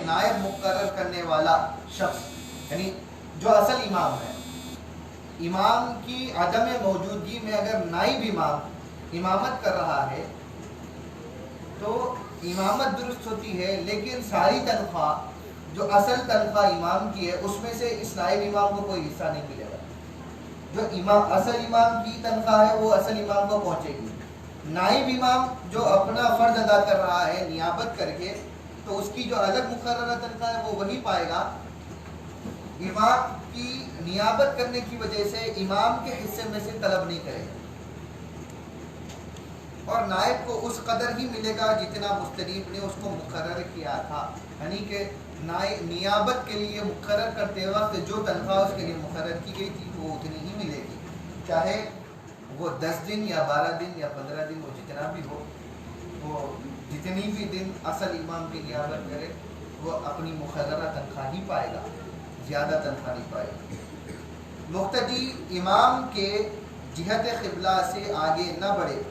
نائب مقرر کرنے والا شخص، یعنی جو اصل امام ہے، امام کی عدم موجودگی میں اگر نائب امام امامت کر رہا ہے تو امامت درست ہوتی ہے، لیکن ساری تنخواہ جو اصل تنخواہ امام کی ہے اس میں سے اس نائب امام کو کوئی حصہ نہیں ملے گا۔ جو اصل امام کی تنخواہ ہے وہ اصل امام کو پہنچے گی۔ نائب امام جو اپنا فرض ادا کر رہا ہے نیابت کر کے، تو اس کی جو الگ مقررہ تنخواہ ہے وہ وہی پائے گا۔ امام کی نیابت کرنے کی وجہ سے امام کے حصے میں سے طلب نہیں کرے گا، اور نائب کو اس قدر ہی ملے گا جتنا مستریب نے اس کو مقرر کیا تھا، یعنی کہ نیابت کے لیے مقرر کرتے وقت جو تنخواہ اس کے لیے مقرر کی گئی تھی وہ اتنی ہی ملے گی، چاہے وہ 10 دن یا 12 دن یا 15 دن وہ جتنا بھی ہو، وہ جتنی بھی دن اصل امام کی نیابت کرے وہ اپنی مقررہ تنخواہ ہی پائے گا، زیادہ تنخواہ نہیں پائے گا۔ مقتدی امام کے جہت قبلہ سے آگے نہ بڑھے۔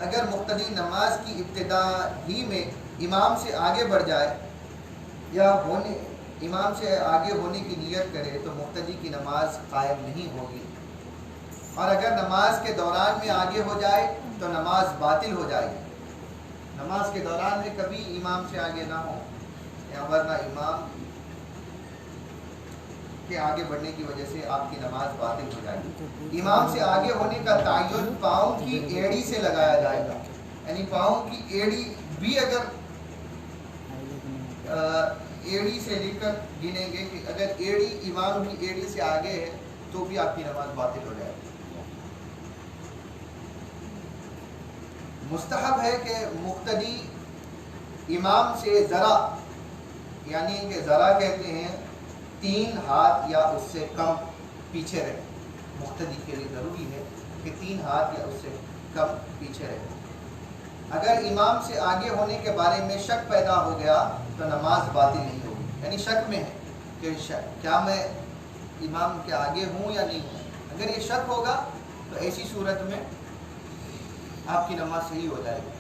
اگر مقتدی نماز کی ابتدا ہی میں امام سے آگے بڑھ جائے یا امام سے آگے ہونے کی نیت کرے تو مقتدی کی نماز قائم نہیں ہوگی، اور اگر نماز کے دوران میں آگے ہو جائے تو نماز باطل ہو جائے گی۔ نماز کے دوران میں کبھی امام سے آگے نہ ہو، یا ورنہ امام کے آگے بڑھنے کی وجہ سے آپ کی نماز باطل ہو جائے گی۔ امام سے آگے ہونے کا تعین پاؤں کی ایڑی سے لگایا جائے گا، یعنی پاؤں کی ایڑی بھی اگر ایڑی سے لے کر گنیں گے کہ اگر ایڑی امام کی ایڑی سے آگے ہے تو بھی آپ کی نماز باطل ہو جائے گی۔ مستحب ہے کہ مقتدی امام سے ذرا، یعنی کہ ذرا کہتے ہیں 3 ہاتھ یا اس سے کم پیچھے رہے۔ مقتدی کے لیے ضروری ہے کہ 3 ہاتھ یا اس سے کم پیچھے رہے۔ اگر امام سے آگے ہونے کے بارے میں شک پیدا ہو گیا تو نماز باطل نہیں ہوگی، یعنی شک میں ہے کہ کیا میں امام کے آگے ہوں یا نہیں ہوں، اگر یہ شک ہوگا تو ایسی صورت میں آپ کی نماز صحیح ہو جائے گی۔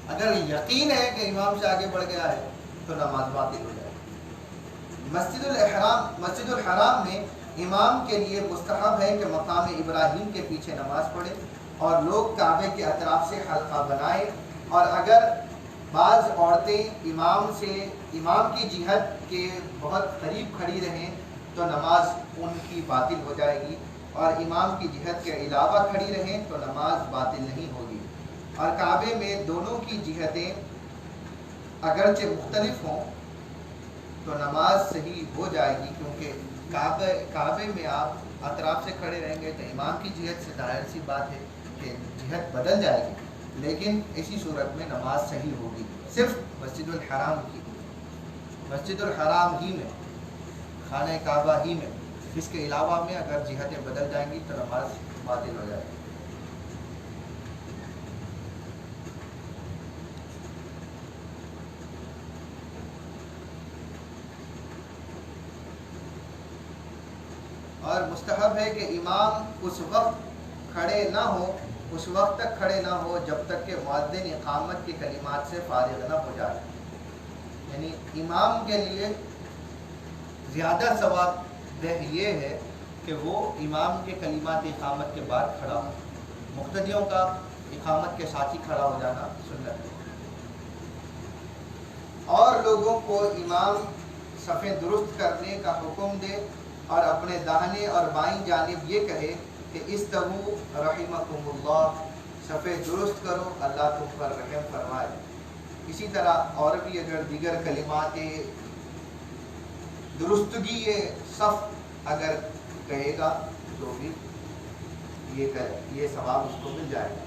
اگر یقین ہے کہ امام سے آگے بڑھ گیا ہے تو نماز باطل ہو جائے گی۔ مسجد الحرام میں امام کے لیے مستحب ہے کہ مقام ابراہیم کے پیچھے نماز پڑھے اور لوگ کعبے کے اطراف سے حلقہ بنائیں، اور اگر بعض عورتیں امام کی جہت کے بہت قریب کھڑی رہیں تو نماز ان کی باطل ہو جائے گی، اور امام کی جہت کے علاوہ کھڑی رہیں تو نماز باطل نہیں ہوگی۔ اور کعبے میں دونوں کی جہتیں اگرچہ مختلف ہوں تو نماز صحیح ہو جائے گی، کیونکہ کعبے میں آپ اطراف سے کھڑے رہیں گے تو امام کی جہت سے ظاہر سی بات ہے کہ جہت بدل جائے گی، لیکن اسی صورت میں نماز صحیح ہوگی۔ صرف مسجد الحرام ہی میں، خانہ کعبہ ہی میں، اس کے علاوہ میں اگر جہتیں بدل جائیں گی تو نماز باطل ہو جائے گی۔ اور مستحب ہے کہ امام اس وقت تک کھڑے نہ ہو جب تک کہ مؤذن اقامت کے کلمات سے فارغ نہ ہو جائے، یعنی امام کے لیے زیادہ ثواب دہ یہ ہے کہ وہ امام کے کلمات اقامت کے بعد کھڑا ہو۔ مقتدیوں کا اقامت کے ساتھ ہی کھڑا ہو جانا سنت ہے۔ اور لوگوں کو امام صفیں درست کرنے کا حکم دے اور اپنے داہنے اور بائیں جانب یہ کہے کہ استووا رحمکم اللہ، صفیں درست کرو اللہ تم پر رحم فرمائے۔ اسی طرح اور بھی اگر دیگر کلمات درستگی صف اگر کہے گا تو بھی یہ ثواب اس کو مل جائے گا۔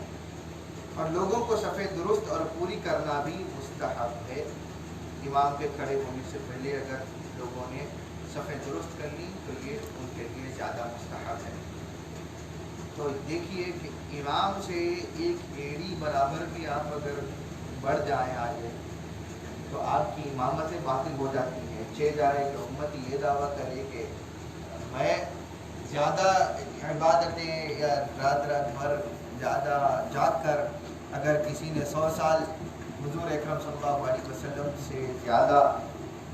اور لوگوں کو صفیں درست اور پوری کرنا بھی مستحب ہے۔ امام کے کھڑے ہونے سے پہلے اگر لوگوں نے صفیں درست کر لی تو یہ ان کے لیے زیادہ مستحب ہے۔ تو دیکھیے کہ امام سے ایک ایڑی برابر بھی آپ اگر بڑھ جائیں آگے تو آپ کی امامتیں باطل ہو جاتی ہیں۔ جائے کہ امت یہ دعویٰ کرے کہ میں زیادہ عبادتیں یا رات بھر زیادہ جاگ کر، اگر کسی نے 100 سال حضور اکرم صلی اللہ علیہ وسلم سے زیادہ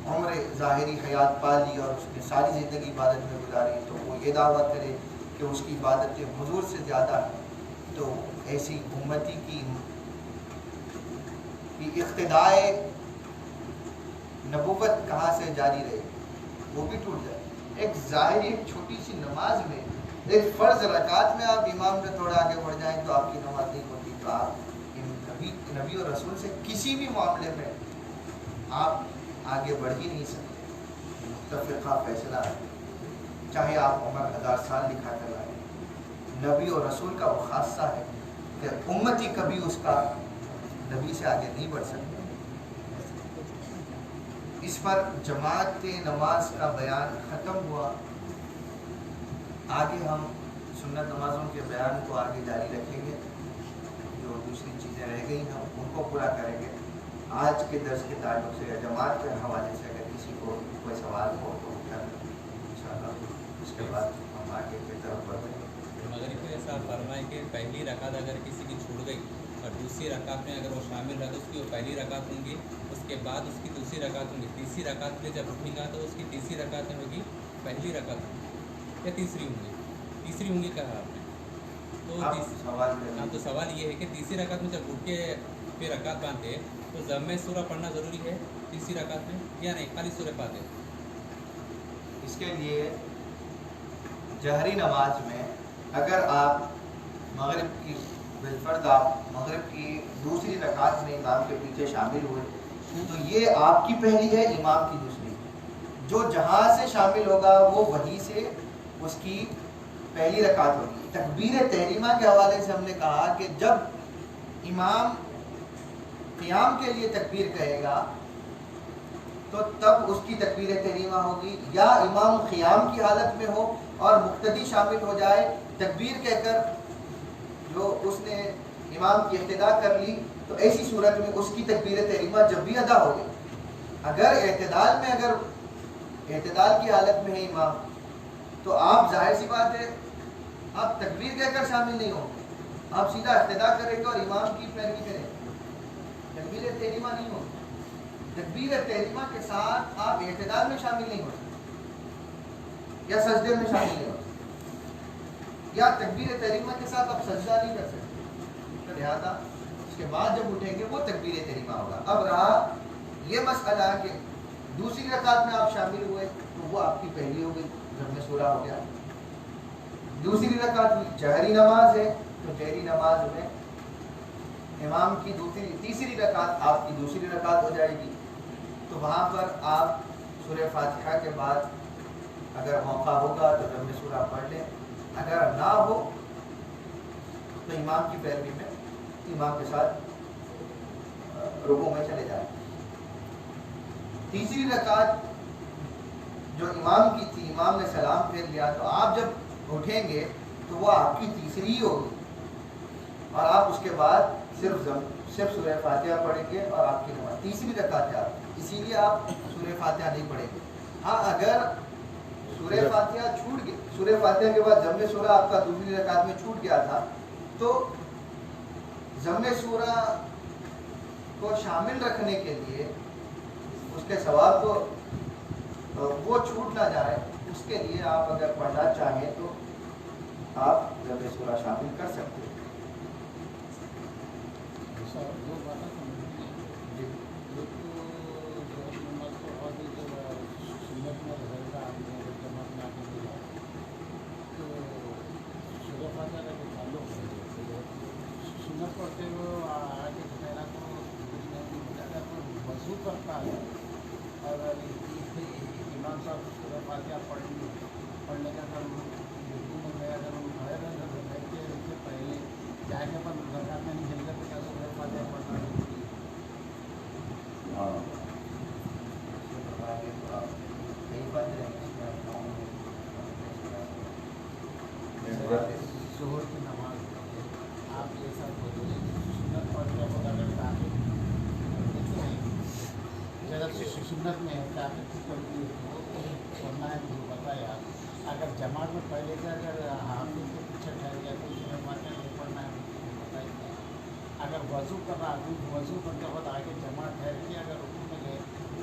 عمر ظاہری حیات پا لی اور اس نے ساری زندگی عبادت میں گزاری، تو وہ یہ دعویٰ کرے کہ اس کی عبادتیں حضور سے زیادہ ہیں، تو ایسی امتی کی اقتدائے نبوت کہاں سے جاری رہے، وہ بھی ٹوٹ جائے۔ ایک ظاہری ایک چھوٹی سی نماز میں، ایک فرض رکعت میں آپ امام سے تھوڑا آگے بڑھ جائیں تو آپ کی نماز نہیں ہوتی، تو آپ نبی اور رسول سے کسی بھی معاملے میں آپ آگے بڑھ ہی نہیں سکتے۔ متفقہ فیصلہ ہے، چاہے آپ عمر 1000 سال لکھا کر لائیں، نبی اور رسول کا وہ خاصہ ہے کہ امتی کبھی اس کا نبی سے آگے نہیں بڑھ سکتے۔ اس پر جماعت نماز کا بیان ختم ہوا۔ آگے ہم سنت نمازوں کے بیان کو آگے جاری رکھیں گے، جو دوسری چیزیں رہ گئی ہیں ان کو پورا کریں گے۔ آج کے درس کے تعلق سے یا جماعت کے حوالے سے اگر کسی کو کوئی سوال ہو تو انشاءاللہ اس کے بعد ہم آگے کی طرف بڑھیں گے۔ مغرب کے ایسا فرمائے کہ پہلی رکعت اگر کسی کی چھوٹ گئی اور دوسری رکعت میں اگر وہ شامل ہے تو اس کی وہ پہلی رکعت ہوں گی، اس کے بعد اس کی دوسری رکعت ہوں گی، تیسری رکعت میں جب اٹھے گا تو اس کی تیسری رکعت میں ہوگی پہلی رکعت ہوگی یا تیسری ہوں گی؟ تیسری ہوں گی کہا آپ نے، تو سوال یہ ہے کہ تیسری رکعت میں جب اٹھ کے پھر رکعت باندھتے تو ضم سورہ پڑھنا ضروری ہے تیسری رکعت میں یا نہیں، خالی سورہ فاتحہ؟ اس کے لیے جہری نماز میں اگر آپ مغرب کی بالفرض آپ مغرب کی دوسری رکعت میں امام کے پیچھے شامل ہوئے تو یہ آپ کی پہلی ہے، امام کی دوسری۔ جو جہاں سے شامل ہوگا وہ وہیں سے اس کی پہلی رکعت ہوگی۔ تکبیر تحریمہ کے حوالے سے ہم نے کہا کہ جب امام قیام کے لیے تکبیر کہے گا تو تب اس کی تکبیر تحریمہ ہوگی، یا امام قیام کی حالت میں ہو اور مقتدی شامل ہو جائے تکبیر کہہ کر، جو اس نے امام کی اقتداء کر لی، تو ایسی صورت میں اس کی تکبیر تحریمہ جب بھی ادا ہوگی۔ اگر اعتدال کی حالت میں ہے امام تو آپ ظاہر سی بات ہے آپ تکبیر کہہ کر شامل نہیں ہوں گے، آپ سیدھا اقتداء کریں گے اور امام کی پیروی کریں گے، تکبیر تحریمہ نہیں ہوگی۔ تکبیر تحریمہ کے ساتھ آپ اعتدال میں شامل نہیں ہو سکتے یا سجدے میں شامل نہیں ہو سکتے، یا تکبیر تحریمہ کے ساتھ آپ سجدہ نہیں کر سکتے، تو لہٰذا اس کے بعد جب اٹھیں گے وہ تکبیر تحریمہ ہوگا۔ اب رہا یہ مسئلہ کہ دوسری رکعت میں آپ شامل ہوئے تو وہ آپ کی پہلی ہو گئی، ضم سورہ ہو گیا۔ دوسری رکعت جہری نماز ہے تو جہری نماز میں امام کی تیسری رکعت آپ کی دوسری رکعت ہو جائے گی، تو وہاں پر آپ سورہ فاتحہ کے بعد اگر موقع ہوگا تو ضم سورہ پڑھ لیں، اگر نہ ہو تو امام کی پیروی میں امام کے ساتھ رکوع میں چلے جائیں۔ تیسری رکعت جو امام کی تھی، امام نے سلام پھیر لیا تو آپ جب اٹھیں گے تو وہ آپ کی تیسری ہی ہوگی، اور آپ اس کے بعد صرف سورہ فاتحہ پڑھیں گے اور آپ کی نماز تیسری رکعت ہے، اسی لیے آپ سورہ فاتحہ نہیں پڑھیں گے۔ ہاں اگر سورہ فاتحہ چھوٹ گئی، سورہ فاتحہ کے بعد ضم سورہ آپ کا دوسری رکعت میں چھوٹ گیا تھا، تو ضم سورہ کو شامل رکھنے کے لیے اس کے ثواب کو وہ چھوٹ نہ جائے، اس کے لیے آپ اگر پڑھنا چاہیں تو آپ ضم سورہ شامل کر سکتے ہیں۔ سنت میں پڑھنا ہے جو بتایا، اگر جماعت میں پہلے سے اگر حافظ کے پیچھے ٹھہر گیا تو سورہ فاتحہ نہیں پڑھنا ہے، بتائیے۔ اگر وضو کر رہا آدمی وضو کرتے وقت آگے جماعت ٹھہر کے اگر رکوع میں گئے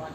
5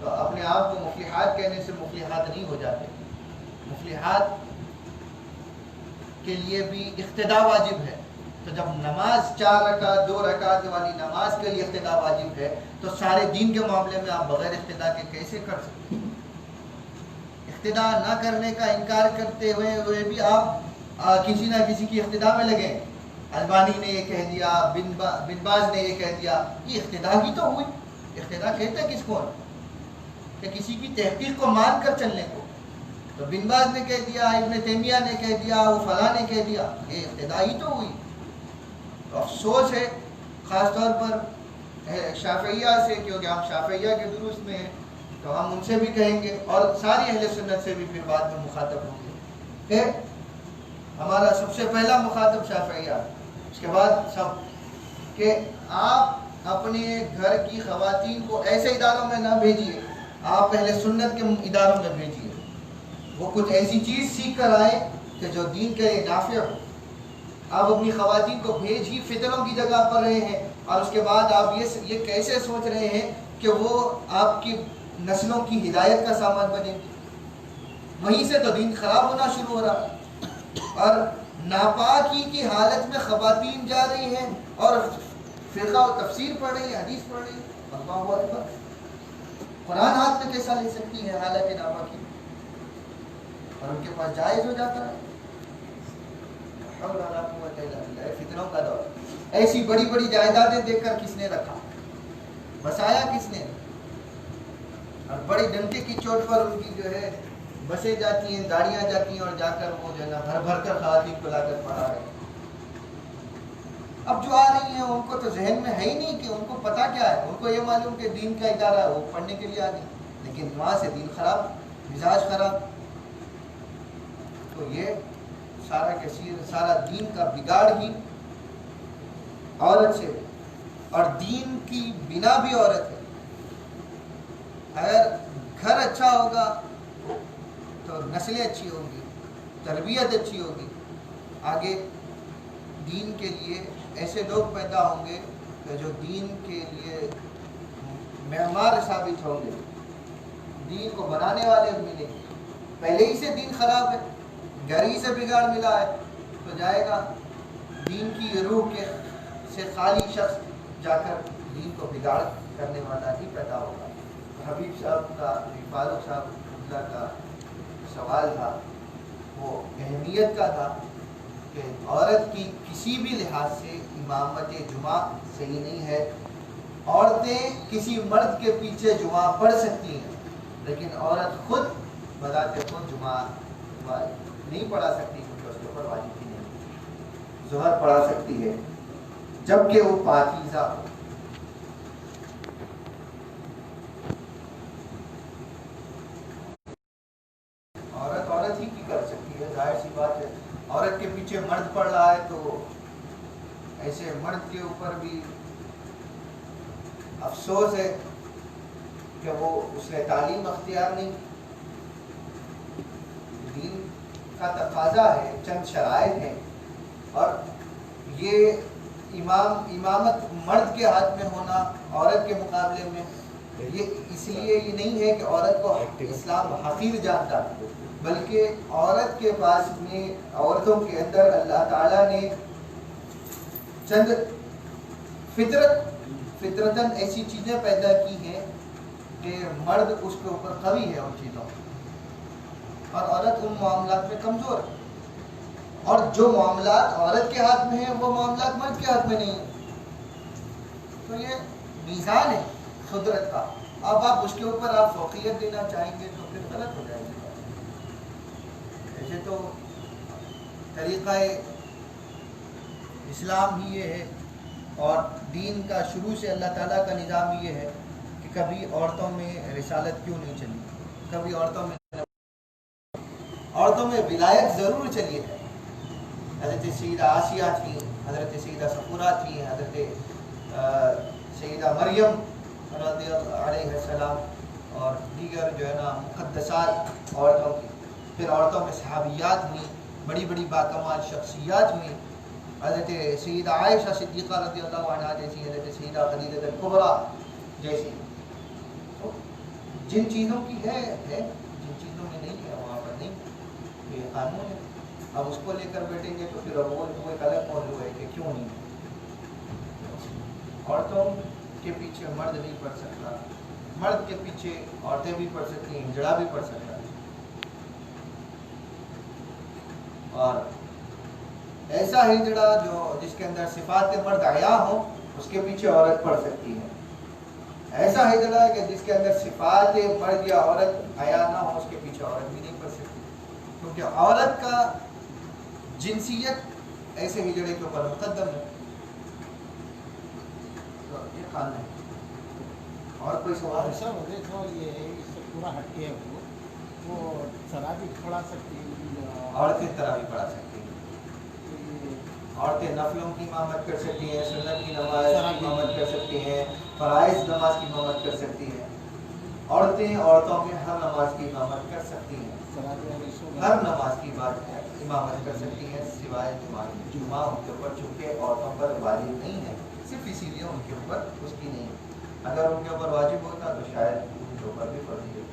تو اپنے آپ کو مفلحات کہنے سے مفلحات نہیں ہو جاتے. مفلحات کے لیے بھی اقتداء واجب ہے. تو جب نماز 4 رکعت 2 رکعت والی نماز کے لیے اقتداء واجب ہے تو سارے دین کے معاملے میں آپ بغیر اقتداء کے کیسے کر سکتے ہیں؟ اقتداء نہ کرنے کا انکار کرتے ہوئے بھی آپ کسی نہ کسی کی اقتداء میں لگیں. البانی نے یہ کہہ دیا, بن باز نے یہ کہہ دیا, یہ اقتداء کی تو ہوئی. اقتداء کہتے ہیں کس کو؟ کہ کسی کی تحقیق کو مان کر چلنے کو. تو بن باز نے کہہ دیا, ابن تیمیہ نے کہہ دیا, وہ فلاں نے کہہ دیا, یہ اقتداء ہی تو ہوئی. تو افسوس ہے خاص طور پر شافعیہ سے, کیونکہ ہم شافعیہ کے دروس میں ہیں تو ہم ان سے بھی کہیں گے اور ساری اہل سنت سے بھی پھر بعد میں مخاطب ہوں گے کہ ہمارا سب سے پہلا مخاطب شافعیہ, اس کے بعد سب, کہ آپ اپنے گھر کی خواتین کو ایسے اداروں میں نہ بھیجیے, آپ اہل سنت کے اداروں میں بھیجیے. وہ کچھ ایسی چیز سیکھ کر آئے کہ جو دین کے لیے نافع ہو. آپ اپنی خواتین کو بھیج ہی فتنوں کی جگہ پر رہے ہیں اور اس کے بعد آپ یہ کیسے سوچ رہے ہیں کہ وہ آپ کی نسلوں کی ہدایت کا سامان بنے گی. وہیں سے تو دین خراب ہونا شروع ہو رہا. اور ناپاکی کی حالت میں خواتین جا رہی ہیں اور فرقہ و تفسیر پڑھ رہی ہیں, حدیث پڑھ رہی ہیں. اللہ اکبر, قرآن ہاتھ میں کیسا لے سکتی ہے حالانکہ ناپاکی, اور ان کے پاس جائز ہو جاتا ہے. فتنوں کا دور. ایسی بڑی بڑی جائیدادیں دیکھ کر کس نے رکھا, بسایا کس نے؟ اور بڑی ڈنکے کی چوٹ پر ان کی جو ہے بسیں جاتی ہیں, گاڑیاں جاتی ہیں, اور جا کر وہ جو ہے نا بھر بھر کر خواتین کو لا کر پڑھا رہے ہیں. اب جو آ رہی ہیں ان کو تو ذہن میں ہے ہی نہیں کہ ان کو پتا کیا ہے. ان کو یہ معلوم کہ دین کا ادارہ ہے, وہ پڑھنے کے لیے آ گئی, لیکن وہاں سے دین خراب, مزاج خراب. تو یہ سارا دین کا بگاڑ ہی عورت سے, اور دین کی بنا بھی عورت ہے. اگر گھر اچھا ہوگا تو نسلیں اچھی ہوں گی, تربیت اچھی ہوگی, آگے دین کے لیے ایسے لوگ پیدا ہوں گے کہ جو دین کے لیے معمار ثابت ہوں گے, دین کو بنانے والے ملیں گے. پہلے ہی سے دین خراب ہے, گھر ہی سے بگاڑ ملا ہے, تو جائے گا دین کی روح کے سے خالی شخص جا کر دین کو بگاڑ کرنے والا ہی پیدا ہوگا. حبیب صاحب کا, فاروق صاحب کا سوال تھا, وہ اہمیت کا تھا کہ عورت کی کسی بھی لحاظ سے امامت جمعہ صحیح نہیں ہے. عورتیں کسی مرد کے پیچھے جمعہ پڑھ سکتی ہیں, لیکن عورت خود بذات خود جمعہ نہیں پڑھا سکتی, کیونکہ اس کے اوپر واجب ہی نہیں. ظہر پڑھا سکتی ہے جبکہ وہ پاکیزہ ہو. عورت ہی کی کر سکتی ہے, ظاہر سی بات ہے. عورت کے پیچھے مرد پڑھ رہا ہے تو ایسے مرد کے اوپر بھی افسوس ہے کہ وہ اس نے تعلیم اختیار نہیں. دین کا تقاضا ہے, چند شرائط ہیں, اور یہ امامت مرد کے ہاتھ میں ہونا عورت کے مقابلے میں, یہ اس لیے یہ نہیں ہے کہ عورت کو اسلام حقیر جانتا, بلکہ عورت کے پاس میں, عورتوں کے اندر اللہ تعالیٰ نے چند فطرتاً ایسی چیزیں پیدا کی ہیں کہ مرد اس کے اوپر قوی ہے ان چیزوں, اور عورت ان معاملات میں کمزور ہے. اور جو معاملات عورت کے ہاتھ میں ہیں وہ معاملات مرد کے ہاتھ میں نہیں ہیں. تو یہ میزان ہے قدرت کا. اب آپ اس کے اوپر آپ فوقیت دینا چاہیں گے تو پھر غلط ہو جائے گا. ایسے تو طریقہ اسلام ہی یہ ہے, اور دین کا شروع سے اللہ تعالیٰ کا نظام یہ ہے کہ کبھی عورتوں میں رسالت کیوں نہیں چلی, کبھی عورتوں میں ولایت ضرور چلی ہے. حضرت سیدہ آسیہ تھیں, حضرت سیدہ صفورہ تھیں, حضرت سیدہ مریم رضی اللہ علیہ السلام, اور دیگر جو ہے نا مقدسات عورتوں کی. پھر عورتوں میں صحابیات ہوئیں, بڑی بڑی باکمال شخصیات ہوئیں, حضرت سیدہ عائشہ صدیقہ رضی اللہ عنہا جیسی, حضرت سیدہ خدیجہ کبریٰ جیسی. جن چیزوں کی ہے جن چیزوں میں نہیں ہے وہاں پر نہیں، یہ قانون ہے. اب اس کو لے کر بیٹھیں گے تو پھر اب وہ ایک الگ موضوع ہے کہ کیوں نہیں. عورتوں کے پیچھے مرد نہیں پڑ سکتا، مرد کے پیچھے عورتیں بھی پڑ سکتی ہیں، ہجڑا بھی پڑ سکتا ہے. اور ایسا ہجڑا جس کے اندر صفات مرد حیا ہو اس کے پیچھے عورت پڑ سکتی ہے. ایسا ہجڑا ہے کہ جس کے اندر صفات مرد یا عورت حیا نہ ہو اس کے پیچھے عورت بھی نہیں پڑ سکتی، کیونکہ عورت کا جنسیت ایسے ہجڑے کے اوپر مقدم ہے. تو یہ خان ہے. اور کوئی سوال؟ ایسا وجہ سوال یہ ہے اس سے پورا ہٹ کے وہ سرا بھی پڑھا سکتی ہے، عورتیں تراویح پڑھا سکتی ہیں، عورتیں نفلوں کی امامت کر سکتی ہیں، سنت کی نماز کی امامت کر سکتی ہیں، فرائض نماز کی امامت کر سکتی ہیں. عورتیں عورتوں میں ہر نماز کی امامت کر سکتی ہیں، ہر نماز کی امامت کر سکتی ہیں سوائے جمعہ ان کے اوپر چونکہ عورتوں پر واجب نہیں ہے، صرف اسی لیے ان کے اوپر اس کی نہیں. اگر ان کے اوپر واجب ہوتا تو شاید ان کے اوپر بھی پڑتی ہے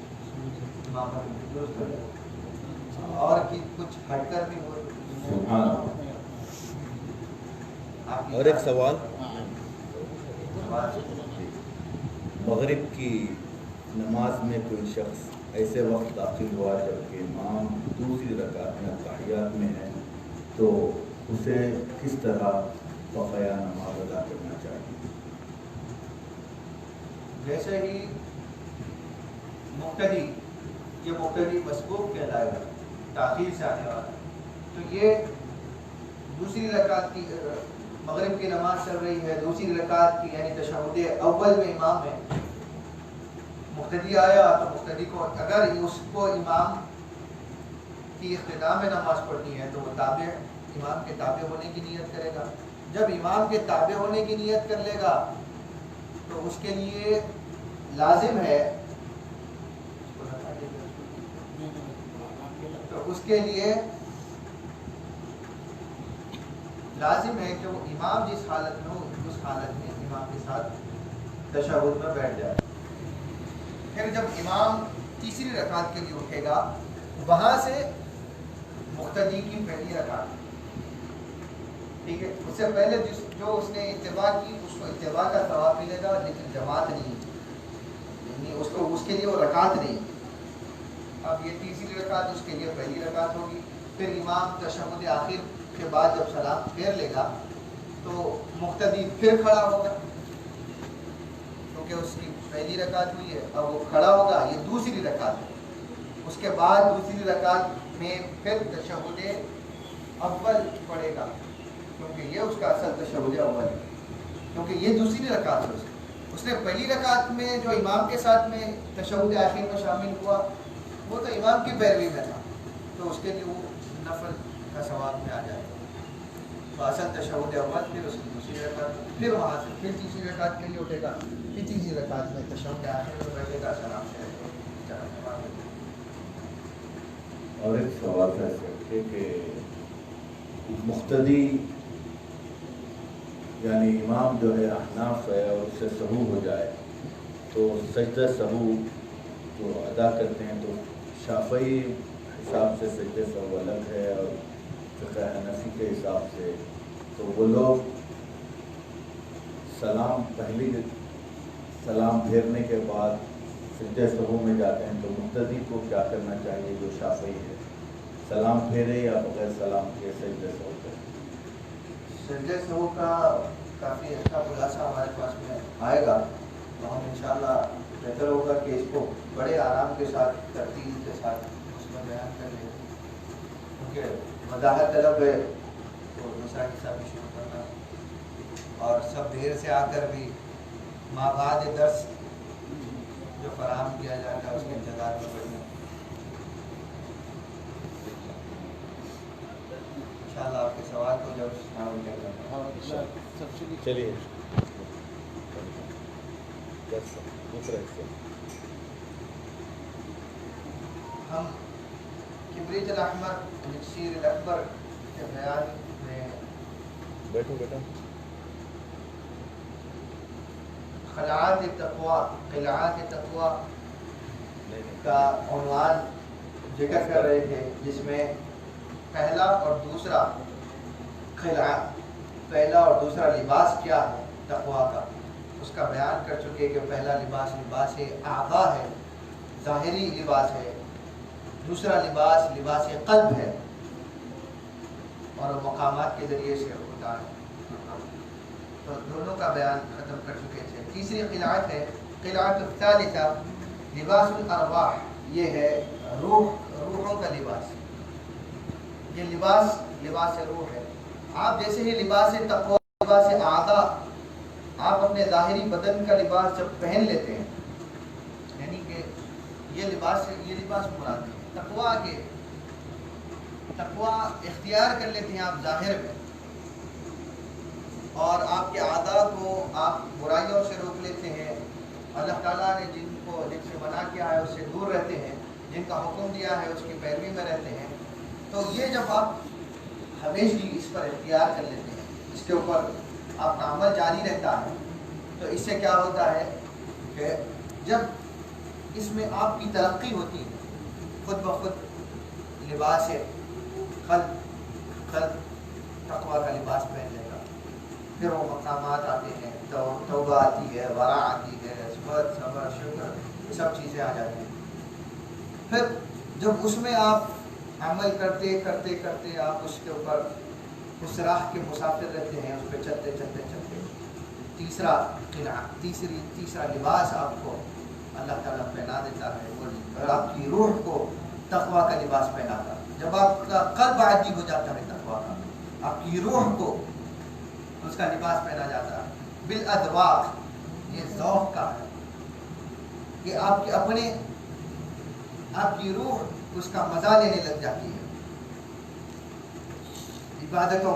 امامت ان کی درست ہو جائے. اور کی کچھ ہٹ کر بھی ہو. اور ایک سوال، مغرب کی نماز میں کوئی شخص ایسے وقت داخل ہوا جبکہ امام دوسری رکعت میں تحیات میں ہے تو اسے کس طرح بقایا نماز ادا کرنا چاہیے؟ جیسے ہی مقتدی، یہ مقتدی مسبوق کہلائے گا، تاخیر سے آنے والا، تو یہ دوسری رکعت کی مغرب کی نماز چل رہی ہے، دوسری رکعت کی یعنی تشہد اول میں امام ہے، مقتدی آیا تو مقتدی کو اگر اس کو امام کی اختتام میں نماز پڑھنی ہے تو وہ تابع، امام کے تابع ہونے کی نیت کرے گا. جب امام کے تابع ہونے کی نیت کر لے گا تو اس کے لیے لازم ہے، تو اس کے لیے لازم ہے کہ وہ امام جس حالت میں ہو اس حالت میں امام کے ساتھ تشہد میں بیٹھ جائے. پھر جب امام تیسری رکعت کے لیے اٹھے گا وہاں سے مقتدی کی پہلی رکعت، ٹھیک ہے، اس سے پہلے جو اس نے اتباع کی اس کو اتباع کا ثواب ملے گا لیکن جماعت نہیں، یعنی اس کے لیے وہ رکعت نہیں. اب یہ تیسری رکعت اس کے لیے پہلی رکعت ہوگی. پھر امام تشہد آخر کے بعد جب سلام پھیر لے گا تو مقتدی پھر کھڑا ہوگا کیونکہ اس کی پہلی رکعت ہوئی ہے، اب وہ کھڑا ہوگا، یہ دوسری رکعت ہے. اس کے بعد دوسری رکعت میں پھر تشہد اول پڑھے گا کیونکہ یہ اس کا اصل تشہد اول ہے، کیونکہ یہ دوسری رکعت ہے. اس نے پہلی رکعت میں جو امام کے ساتھ میں تشہد آخر میں شامل ہوا وہ تو امام کی پیروی میں تھا تو اس کے لیے وہ نفل کا ثواب میں آ جائے گا. تو اصل تشہد اول، پھر اس کی دوسری رکعت، پھر وہاں سے پھر تیسری رکعت کے لیے اٹھے گا، پھر تیسری رکعت میں تشہد آخر میں بیٹھے گا، سلام سے اور ایک سوال ہے کہ مقتدی یعنی امام جو ہے احناف ہے اور اس سے سہو ہو جائے تو سجدہ سہو جو ادا کرتے ہیں تو شافعی حساب سے سجدہ سہو الگ ہے اور فقہ حنفی کے حساب سے تو وہ لوگ سلام پھیرنے کے بعد سجدہ سہو میں جاتے ہیں تو مقتدی کو کیا کرنا چاہیے جو شافعی ہے، سلام پھیرے یا بغیر سلام کے سجدہ سہو کرے؟ سجدہ سہو کا کافی اچھا خلاصہ ہمارے پاس میں آئے گا تو ہم انشاءاللہ بہتر ہوگا کہ اس کو بڑے آرام کے ساتھ ترتیب کے ساتھ اس میں بیان کر لیں کیونکہ وضاحت طلب ہے تو دوسرا حصہ بھی شروع کرنا اور سب دیر سے آ کر بھی مابعد درس جو فراہم کیا جائے گا اس کے انتظار میں بیٹھنا. انشاءاللہ آپ کے سوال کو جب شامل کر لیں. چلیے دوسرا حصہ ہم کبریت الاحمر الیکسیر الاکبر کے بیان میں بیٹھو بیٹا خلعات تقوی کا عنوان ذکر کر رہے تھے، جس میں پہلا اور دوسرا خلع، پہلا اور دوسرا لباس کیا ہے تقویٰ کا، اس کا بیان کر چکے کہ پہلا لباس لباس اعضاء ہے، ظاہری لباس ہے، دوسرا لباس لباس قلب ہے اور مقامات کے ذریعے سے ہوتا ہے. تو دونوں کا بیان ختم کر چکے تھے. تیسری قلعت ہے قلعت الثالثہ لباس الارواح، یہ ہے روحوں کا لباس. یہ لباس روح ہے. آپ جیسے ہی لباس تقویٰ، لباس اعضاء، آپ اپنے ظاہری بدن کا لباس جب پہن لیتے ہیں، یعنی کہ یہ لباس مراد ہے تقویٰ اختیار کر لیتے ہیں آپ ظاہر میں، اور آپ کے اعضاء کو آپ برائیوں سے روک لیتے ہیں. اللہ تعالیٰ نے جن سے منع کیا ہے اس سے دور رہتے ہیں، جن کا حکم دیا ہے اس کی پیروی میں رہتے ہیں. تو یہ جب آپ ہمیشہ اس پر اختیار کر لیتے ہیں، اس کے اوپر آپ کا عمل جاری رہتا ہے، تو اس سے کیا ہوتا ہے کہ جب اس میں آپ کی ترقی ہوتی ہے، خود بخود لباس قلب تقویٰ کا لباس پہن لے گا. پھر وہ مقامات آتے ہیں، توبہ آتی ہے، ورع آتی ہے، صبر شکر، یہ سب چیزیں آ جاتی ہیں. پھر جب اس میں آپ عمل کرتے کرتے کرتے آپ اس کے اوپر اس راہ کے مسافر رہتے ہیں، اس پہ چلتے چلتے چلتے تیسرا لباس آپ کو اللہ تعالیٰ پہنا دیتا ہے، اور آپ کی روح کو تقویٰ کا لباس پہناتا ہے. جب آپ کا قلب عادی ہو جاتا ہے تقویٰ کا، آپ کی روح کو اس کا لباس پہنا جاتا ہے. بالاذواق، یہ ذوق کا ہے کہ آپ کی روح اس کا مزہ لینے لگ جاتی ہے، عبادتوں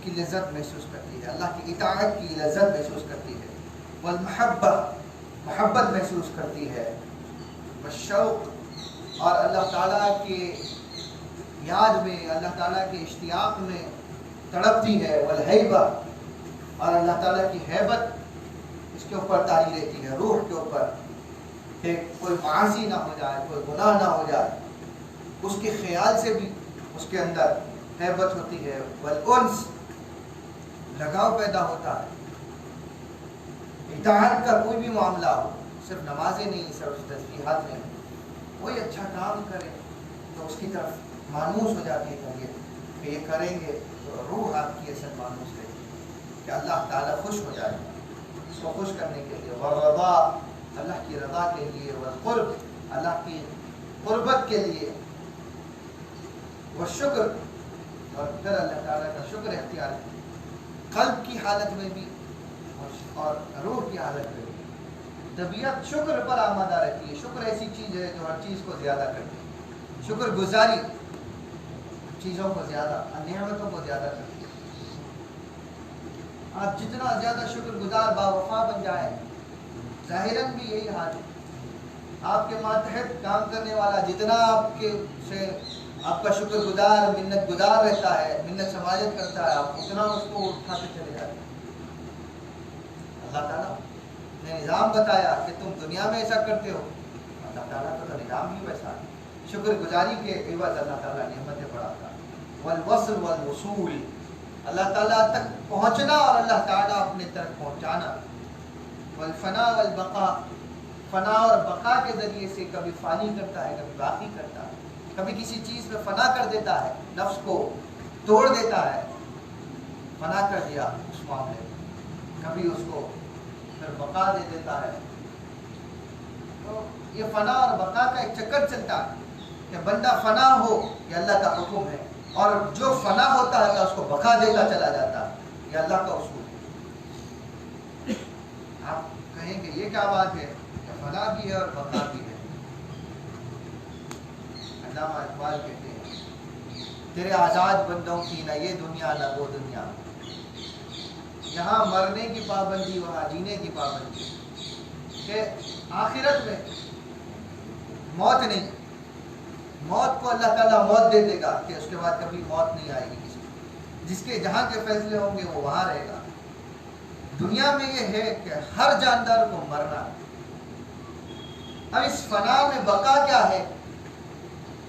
کی لذت محسوس کرتی ہے، اللہ کی اطاعت کی لذت محسوس کرتی ہے، محبت محسوس کرتی ہے، والشوق، اور اللہ تعالیٰ کے یاد میں، اللہ تعالیٰ کے اشتیاق میں تڑپتی ہے، والہیبہ، اور اللہ تعالیٰ کی ہیبت اس کے اوپر طاری رہتی ہے، روح کے اوپر، کہ کوئی معاصی نہ ہو جائے، کوئی گناہ نہ ہو جائے، اس کے خیال سے بھی اس کے اندر ہیبت ہوتی ہے. والانس، لگاؤ پیدا ہوتا ہے. اطاعت کا کوئی بھی معاملہ ہو، صرف نمازیں نہیں، صرف تسبیحات نہیں، کوئی اچھا کام کرے تو اس کی طرف مانوس ہو جاتی ہے کہ یہ کریں گے تو روح آپ کی اصل مانوس رہے گی کہ اللہ تعالیٰ خوش ہو جائے گا. اس کو خوش کرنے کے لیے، والرضا، اللہ کی رضا کے لیے، والقرب، اللہ کی قربت کے لیے، والشکر، اور پھر اللہ تعالیٰ کا شکر اختیار ہے، قلب کی حالت میں بھی اور روح کی حالت میں بھی. طبیعت شکر پر آمادہ رہتی ہے. شکر ایسی چیز ہے جو ہر چیز کو زیادہ کرتی ہے. شکر گزاری چیزوں کو زیادہ، نعمتوں کو زیادہ کرتی ہے. آپ جتنا زیادہ شکر گزار باوفا بن جائیں، ظاہراً بھی یہی حال ہے. آپ کے ماتحت کام کرنے والا جتنا آپ کا شکر گزار، منت گزار رہتا ہے، منت سماجت کرتا ہے، آپ اتنا اس کو اٹھاتے چلے جاتے ہیں. اللہ تعالیٰ نے نظام بتایا کہ تم دنیا میں ایسا کرتے ہو، اللہ تعالیٰ کا نظام ہی ویسا ہے. شکر گزاری کے عوض اللہ تعالیٰ نعمتیں بڑھاتا ہے. والوصل والوصول، اللہ تعالیٰ تک پہنچنا اور اللہ تعالیٰ اپنے تک پہنچانا. والفنا والبقاء، فنا اور بقا کے ذریعے سے کبھی فانی کرتا ہے، کبھی باقی کرتا ہے. کبھی کسی چیز میں فنا کر دیتا ہے، نفس کو توڑ دیتا ہے، فنا کر دیا اس معاملے میں، کبھی اس کو پھر بقا دے دیتا ہے. تو یہ فنا اور بقا کا ایک چکر چلتا ہے کہ بندہ فنا ہو، یہ اللہ کا حکم ہے، اور جو فنا ہوتا ہے اس کو بقا دیتا چلا جاتا ہے، یہ اللہ کا اصول ہے. آپ کہیں گے یہ کیا بات ہے کہ فنا بھی ہے اور بقا بھی ہے. علامہ اقبال کہتے ہیں، تیرے آزاد بندوں کی نہ یہ دنیا نہ وہ دنیا، یہاں مرنے کی پابندی وہاں جینے کی پابندی، کہ آخرت میں موت نہیں، موت کو اللہ تعالیٰ موت دے دے گا کہ اس کے بعد کبھی موت نہیں آئے گی کسی کو. جس کے جہاں کے فیصلے ہوں گے وہ وہاں رہے گا. دنیا میں یہ ہے کہ ہر جاندار کو مرنا، اب اس فنا میں بقا کیا ہے؟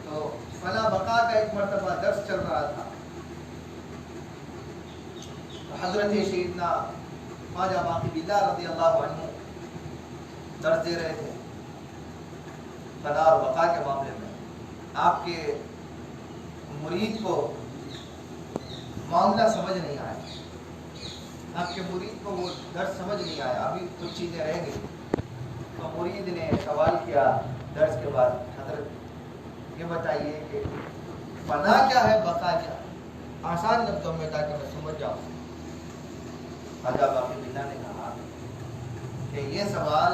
تو فنا بقا کا ایک مرتبہ درس چل رہا تھا، حضرت سیدنا خواجہ باقی باللہ رضی اللہ عنہ درس دے رہے تھے فنا اور بقا کے معاملے میں۔ آپ کے مرید کو معاملہ سمجھ نہیں آیا، آپ کے مرید کو وہ درس سمجھ نہیں آیا، ابھی کچھ چیزیں رہ گئی۔ تو مرید نے سوال کیا درس کے بعد، حضرت یہ بتائیے کہ فنا کیا ہے، بقا کیا ہے، آسان لفظوں میں تاکہ میں سمجھ جاؤں۔ خواجہ باقی باللہ نے کہا کہ یہ سوال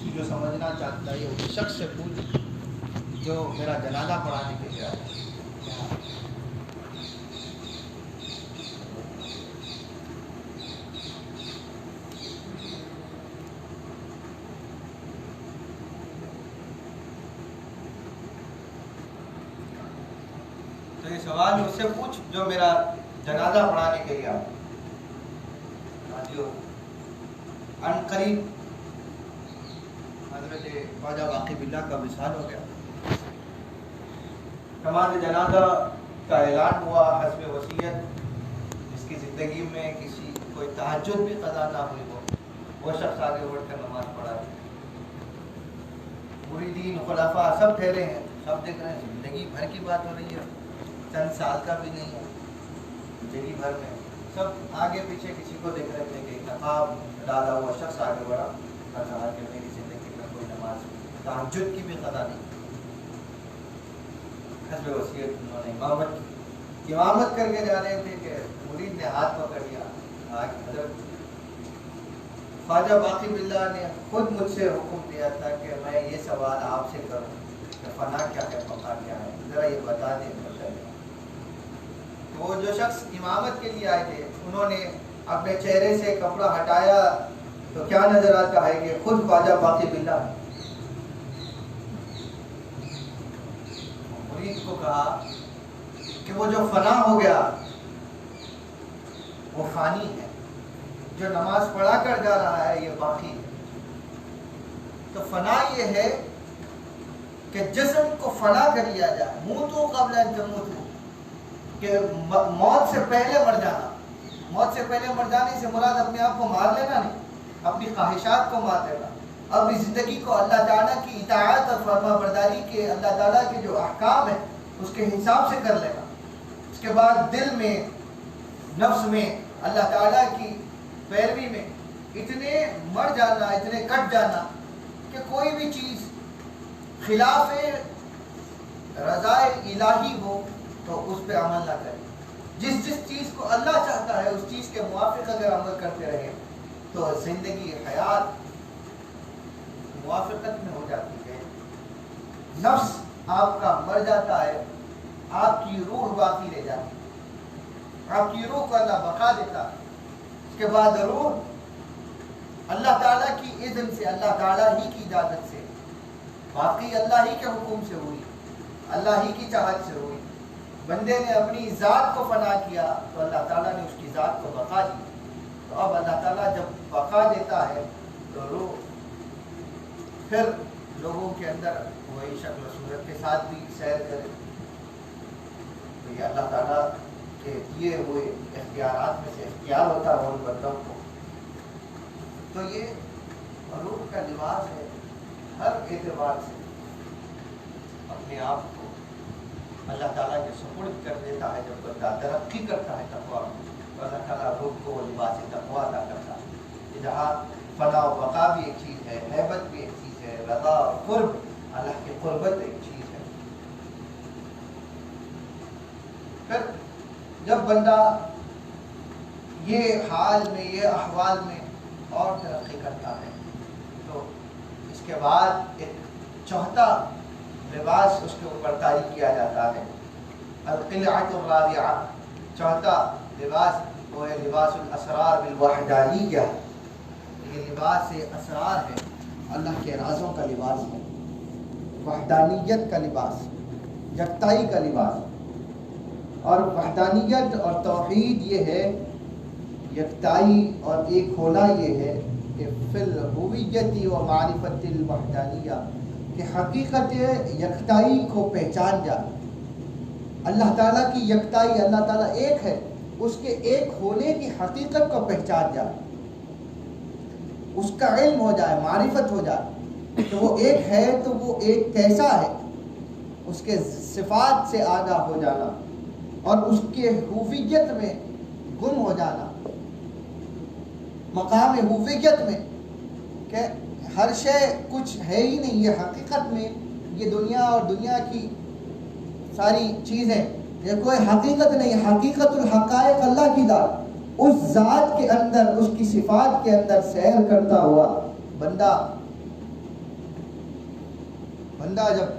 جو سمجھنا چاہتا ہے اس شخص سے پوچھ جو میرا جنازہ پڑھانے کے لیے آیا ہے۔ تو یہ سوال اس سے پوچھ جو میرا جنازہ پڑھانے کے لیے آیا ہے۔ ان قریب حضرت خواجہ باقی باللہ کا وصال ہو گیا، نماز جنازہ کا اعلان ہوا حسب وصیت، جس کی زندگی میں کسی کوئی تہجد بھی قضا نہ ہوئی ہو وہ شخص آگے بڑھ کر نماز پڑھا ہے۔ مریدین خلفاء سب ٹھہرے ہیں، سب دیکھ رہے ہیں، زندگی بھر کی بات ہو رہی ہے، چند سال کا بھی نہیں ہے، زندگی بھر میں سب آگے پیچھے کسی کو دیکھ رہے تھے کہ نقاب ڈالا ہوا شخص آگے بڑھا اور کہا کہ میری زندگی میں کوئی نماز تہجد کی بھی قضا نہیں۔ حسب وصیت انہوں نے امامت کر کے جا رہے تھے کہ مرید نے ہاتھ پکڑ لیا، کہا کہ حضرت خواجہ باقی باللہ نے خود مجھ سے حکم دیا تھا کہ میں یہ سوال آپ سے کروں کہ فنا کیا ہے، بقا کیا ہے، ذرا یہ بتا دیں۔ وہ جو شخص امامت کے لیے آئے تھے انہوں نے اپنے چہرے سے کپڑا ہٹایا تو کیا نظر آتا ہے کہ خود خواجہ باقی باللہ۔ مرید کو کہا کہ وہ جو فنا ہو گیا وہ فانی ہے، جو نماز پڑھا کر جا رہا ہے یہ باقی ہے۔ تو فنا یہ ہے کہ جسم کو فنا کر لیا جائے، موتوا قبل ان تموتوا، کہ موت سے پہلے مر جانا۔ موت سے پہلے مر جانے سے مراد اپنے آپ کو مار لینا نہیں، اپنی خواہشات کو مار لینا، اپنی زندگی کو اللہ تعالیٰ کی اطاعت اور فرما برداری کے اللہ تعالیٰ کے جو احکام ہیں اس کے حساب سے کر لینا۔ اس کے بعد دل میں نفس میں اللہ تعالیٰ کی پیروی میں اتنے مر جانا، اتنے کٹ جانا کہ کوئی بھی چیز خلاف رضا الہی ہو تو اس پہ عمل نہ کریں۔ جس چیز کو اللہ چاہتا ہے اس چیز کے موافق اگر عمل کرتے رہیں تو زندگی حیات موافقت میں ہو جاتی ہے، نفس آپ کا مر جاتا ہے، آپ کی روح باقی رہ جاتی ہے، آپ کی روح کو اللہ بقا دیتا ہے۔ اس کے بعد روح اللہ تعالیٰ کی اذن سے، اللہ تعالیٰ ہی کی اجازت سے باقی اللہ ہی کے حکم سے ہوئی، اللہ ہی کی چاہت سے ہوئی۔ بندے نے اپنی ذات کو فنا کیا تو اللہ تعالیٰ نے اس کی ذات کو بقا دی۔ تو اب اللہ تعالیٰ جب بقا دیتا ہے تو روح پھر لوگوں کے اندر وہی شکل و صورت کے ساتھ بھی سیر کرے۔ تو یہ اللہ تعالیٰ کے دیے ہوئے اختیارات میں سے اختیار ہوتا ہے ان بندوں کو۔ تو یہ روح کا لباس ہے، ہر اعتبار سے اپنے آپ کو اللہ تعالیٰ کے سپرد کر دیتا ہے۔ جب بندہ ترقی کرتا ہے تقویٰ میں تو اللہ تعالیٰ روح کو وہ لباس تقویٰ عطا کرتا ہے۔ جہاں فنا و بقا بھی ایک چیز ہے، ہیبت بھی ایک چیز ہے، رضا اور قرب، اللہ کی قربت ایک چیز ہے۔ پھر جب بندہ یہ حال میں، یہ احوال میں اور ترقی کرتا ہے تو اس کے بعد ایک چوتھا لباس اس کے اوپر طاری کیا جاتا ہے، القلعۃ الرابعہ۔ چوتھا لباس وہ ہے لباس الاسرار بالوحدانیہ۔ یہ لباس اسرار ہے، اللہ کے رازوں کا لباس ہے، وحدانیت کا لباس، یکتائی کا لباس۔ اور وحدانیت اور توحید یہ ہے، یکتائی اور ایک ہونا یہ ہے کہ فی الہویت و معرفت الوحدانیہ، کہ حقیقت یکتائی کو پہچان جا. اللہ تعالیٰ کی یکتائی، اللہ تعالیٰ ایک ہے، اس کے ایک ہونے کی حقیقت کو پہچان جا، اس کا علم ہو جائے، معرفت ہو جائے کہ وہ ایک ہے تو وہ ایک کیسا ہے، اس کے صفات سے آگاہ ہو جانا اور اس کے ہویت میں گم ہو جانا، مقام ہویت میں کہ ہر شے کچھ ہے ہی نہیں، یہ حقیقت میں یہ دنیا اور دنیا کی ساری چیزیں یہ کوئی حقیقت نہیں، حقیقت الحقائق اللہ کی ذات، اس ذات کے اندر، اس کی صفات کے اندر سیر کرتا ہوا بندہ جب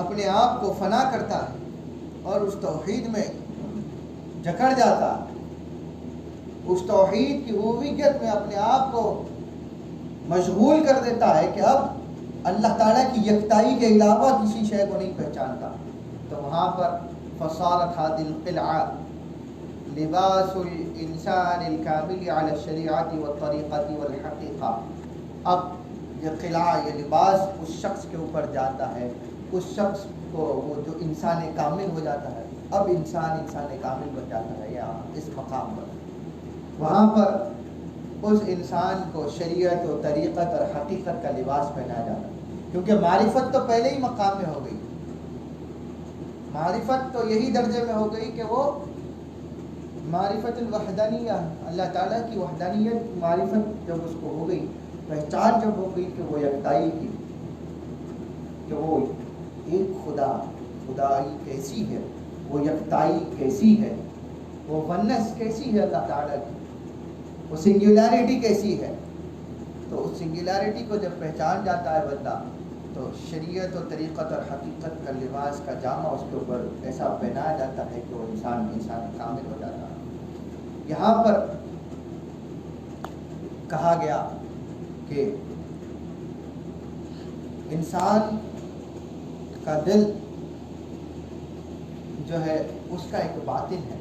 اپنے آپ کو فنا کرتا ہے اور اس توحید میں جکڑ جاتا ہے، اس توحید کی ہویت میں اپنے آپ کو مشغول کر دیتا ہے کہ اب اللہ تعالیٰ کی یکتائی کے علاوہ کسی شے کو نہیں پہچانتا، تو وہاں پر فصارت هذه القلعة لباس الانسان الكامل على الشریعت والطریقت والحقیقہ. اب یہ قلعہ، یہ لباس اس شخص کے اوپر جاتا ہے، اس شخص کو وہ جو انسان کامل ہو جاتا ہے، اب انسان کامل بن جاتا ہے. یہاں اس مقام پر وہاں پر اس انسان کو شریعت و طریقت اور حقیقت کا لباس پہنایا جاتا ہے، کیونکہ معرفت تو پہلے ہی مقام میں ہو گئی، معرفت تو یہی درجے میں ہو گئی کہ وہ معرفت الوحدانیہ، اللہ تعالیٰ کی وحدانیت معرفت جب اس کو ہو گئی، پہچان جب ہو گئی کہ وہ یکتائی کی، کہ وہ ایک خدائی کیسی ہے، وہ یکتائی کیسی ہے، وہ ونس کیسی ہے اللہ تعالیٰ کی، وہ سنگولیرٹی کیسی ہے. تو اس سنگولیرٹی کو جب پہچان جاتا ہے بندہ، تو شریعت و طریقت اور حقیقت کا لباس کا جامع اس کے اوپر ایسا پہنایا جاتا ہے کہ وہ انسان کامل ہو جاتا ہے. یہاں پر کہا گیا کہ انسان کا دل جو ہے اس کا ایک باطن ہے،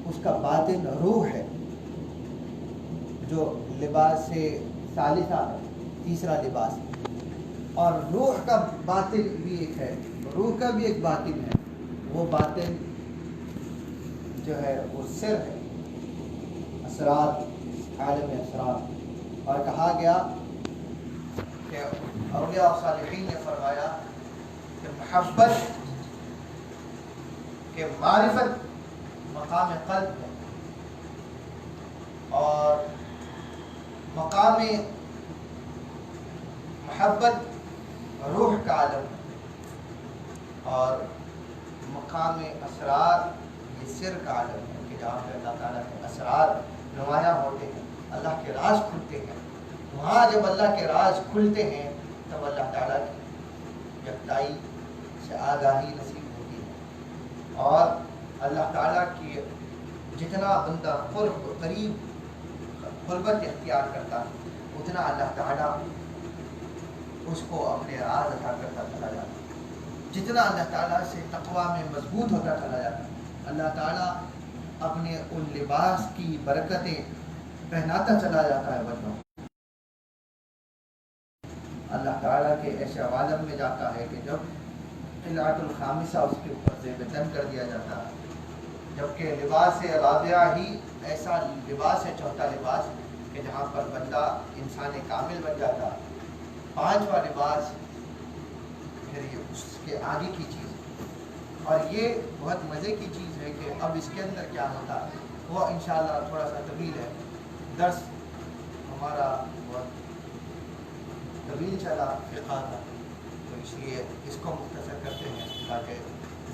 اس کا باطن روح ہے، جو لباس ثالثہ ہے، تیسرا لباس ہے. اور روح کا باطن بھی ایک ہے، روح کا بھی ایک باطن ہے، وہ باطن جو ہے وہ سر ہے، اسرار، عالم اسرار. اور کہا گیا کہ اولیاء و صالحین نے فرمایا کہ محبت کے معرفت مقام قلب ہے اور مقام محبت روح کا عالم ہے اور مقام اسرار یہ سر کا عالم ہے کہ جہاں پہ اللہ تعالیٰ کے اسرار نمایاں ہوتے ہیں، اللہ کے راز کھلتے ہیں. وہاں جب اللہ کے راز کھلتے ہیں تب اللہ تعالیٰ کی یکتائی سے آگاہی نصیب ہوتی ہے اور اللہ تعالیٰ کی جتنا بندہ قربت اختیار کرتا ہے اتنا اللہ تعالیٰ اس کو اپنے راز عطا کرتا چلا جاتا ہے. جتنا اللہ تعالیٰ سے تقویٰ میں مضبوط ہوتا چلا جاتا ہے، اللہ تعالیٰ اپنے ان لباس کی برکتیں پہناتا چلا جاتا ہے بندوں. اللہ تعالیٰ کے ایسے عالم میں جاتا ہے کہ جب قلعۃ الخامسہ اس کے اوپر زیب تن کر دیا جاتا ہے، جبکہ لباس رابعہ ہی ایسا لباس ہے، چوتھا لباس کہ جہاں پر بندہ انسان کامل بن جاتا ہے. پانچواں لباس پھر یہ اس کے آگے کی چیز ہے اور یہ بہت مزے کی چیز ہے کہ اب اس کے اندر کیا ہوتا ہے وہ انشاءاللہ تھوڑا سا طویل ہے، درس ہمارا بہت طویل چلا فقہ کا، تو اس لیے اس کو مختصر کرتے ہیں تاکہ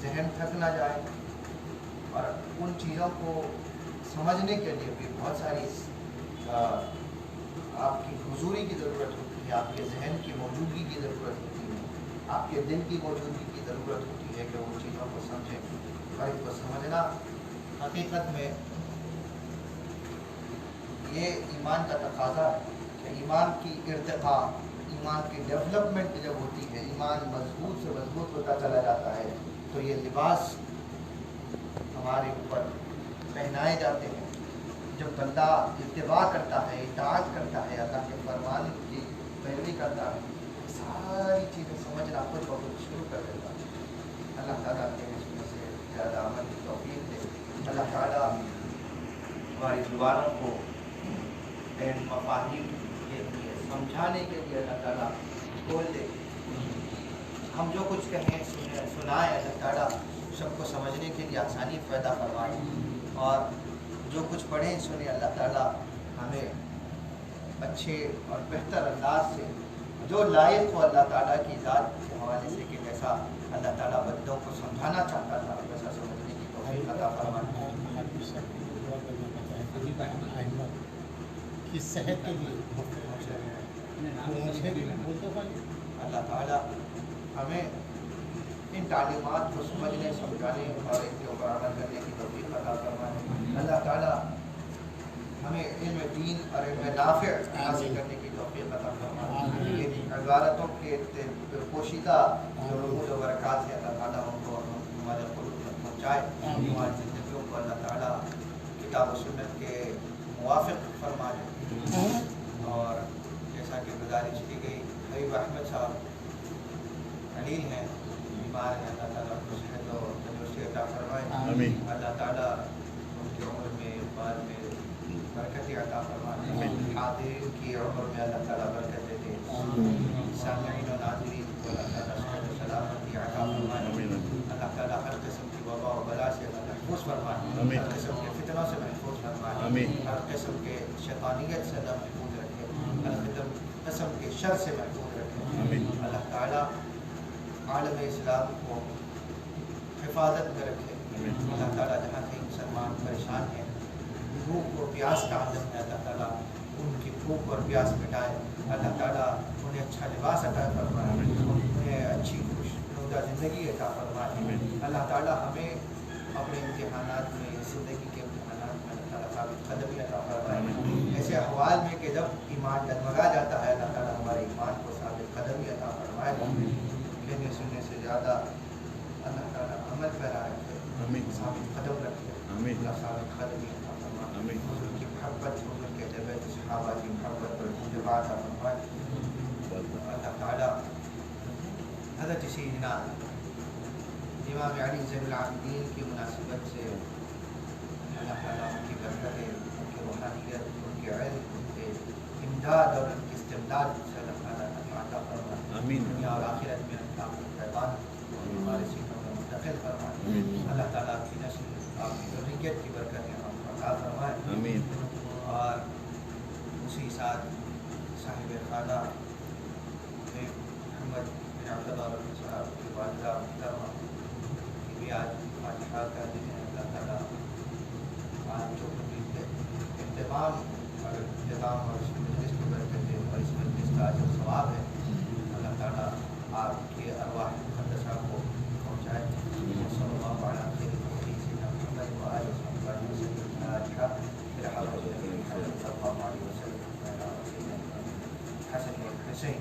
ذہن تھک نہ جائے اور ان چیزوں کو سمجھنے کے لیے بھی بہت ساری آپ کی حضوری کی ضرورت ہوتی ہے، آپ کے ذہن کی موجودگی کی ضرورت ہوتی ہے، آپ کے دل کی موجودگی کی ضرورت ہوتی ہے کہ ان چیزوں کو سمجھیں اور ان کو سمجھنا حقیقت میں یہ ایمان کا تقاضا ہے کہ ایمان کی ارتقاء، ایمان کی ڈیولپمنٹ جب ہوتی ہے، ایمان مضبوط سے مضبوط ہوتا چلا جاتا ہے تو یہ لباس ہمارے اوپر پہنائے جاتے ہیں. جب بندہ اتباع کرتا ہے، اطاعت کرتا ہے، اللہ کے فرمان کی پیروی کرتا ساری چیزیں سمجھنا خود بخود شروع کر دیتا. اللہ تعالیٰ کے اس میں سے زیادہ عمل کی توفیق دے. اللہ تعالیٰ ہماری زبانوں کو ان مفاہیم کے لیے سمجھانے کے لیے اللہ تعالیٰ کھول دے. ہم جو کچھ کہیں سنائیں اللہ تعالیٰ سب کو سمجھنے کے لیے آسانی پیدا فرمائے. اور جو کچھ پڑھیں سنیں اللہ تعالیٰ ہمیں اچھے اور بہتر انداز سے جو لائق ہو اللہ تعالیٰ کی ذات کے حوالے سے کہ جیسا اللہ تعالیٰ بندوں کو سمجھانا چاہتا تھا ویسا سمجھنے کی توفیق عطا فرمائے. کی صحت کے لیے اللہ تعالیٰ ہمیں ان تعلیمات کو سمجھنے سمجھانے اور ان کے اوپر عمل کرنے کی توفیق عطا فرمائے. اللہ تعالیٰ ہمیں علم دین اور علم نافع حاصل کرنے کی توفیق عطا فرمائے. یہ عبارتوں کے پوشیدہ جو رموز و برکات ہیں اللہ تعالیٰ ان کو ہمارے قلوب تک پہنچائے. ہماری زندگیوں کو اللہ تعالیٰ کتاب و سنت کے موافق فرما دے. اور جیسا کہ گزارش کی گئی حبیب احمد صاحب علیل ہیں, بیمار ہیں, اللہ تعالیٰ کو صحت و تندرستی عطا فرمائے. اللہ تعالیٰ ان کی عمر میں بعد میں برکت عطا فرمائے. حاضرین کی عمر میں اللہ تعالیٰ برکت دے. سامعین و ناظرین کو اللہ تعالیٰ صحت و سلامتی عطا فرمائے. اللہ تعالیٰ ہر قسم کی وبا و بلا سے محفوظ فرمائے. ہر قسم کے فتنوں سے محفوظ فرمائے. ہر قسم کے شیطانیت سے اللہ محفوظ رکھے. ہر قسم کے شر سے محفوظ رکھے. اللہ تعالیٰ عالم اسلام کو حفاظت میں رکھے. اللہ تعالیٰ جہاں کہیں مسلمان پریشان ہیں, بھوک اور پیاس کا عالم ہے, اللہ تعالیٰ ان کی بھوک اور پیاس مٹائے. اللہ تعالیٰ انہیں اچھا لباس عطا فرمائے, انہیں اچھی خوشنودہ زندگی عطا فرمائے. اللہ تعالیٰ ہمیں اپنے امتحانات میں, زندگی کے امتحانات میں اللہ تعالیٰ ثابت قدمی عطا فرمائے. ایسے احوال میں کہ جب ایمان ڈگمگا جاتا ہے اللہ تعالیٰ ہمارے ایمان کو ثابت قدمی عطا فرمائے. کہنے سننے سے زیادہ اللہ تعالیٰ عمل پیرا رکھے, ثابت قدم رکھے. اللہ ثابت قدمی عطا فرمائے. حضور کی محبت, حضور کے جبیت صحابہ کی محبت پر اتباع عطا فرمائے. اللہ تعالیٰ حضرت سیدنا امام علی زین العابدین کی مناسبت سے اللہ تعالیٰ ان کی برکتیں, ان کی روحانیت, ان کے علم, ان کے امداد اور ان کی استمداد سے اللہ تعالیٰ عطا فرمائے. دنیا اور آخرت میں اللہ کا پیغام ہمارے سینوں میں منتقل فرمائے. اللہ تعالیٰ آپ کی نسل, آپ کی ذریت کی برکتیں ہم کو عطا فرمائے. اور اسی ساتھ صاحب خانہ محمد بن عبداللہ صاحب کی والدہ محترمہ کی بھی آج فاتحہ کا دن ہے. اللہ تعالیٰ آج جو اہتمام اور انتظام اور اس مجلس کی برکتیں اور اس مجلس کا جو ثواب ہے اللہ تعالیٰ آپ کے ارواح مقدسہ کو پہنچائے. صلی اللہ علیہ وسلم سیدنا محمد و آلہ وصحبہ وسلم. فاتحہ برحمتہ صلی اللہ علیہ وسلم. حسن حسین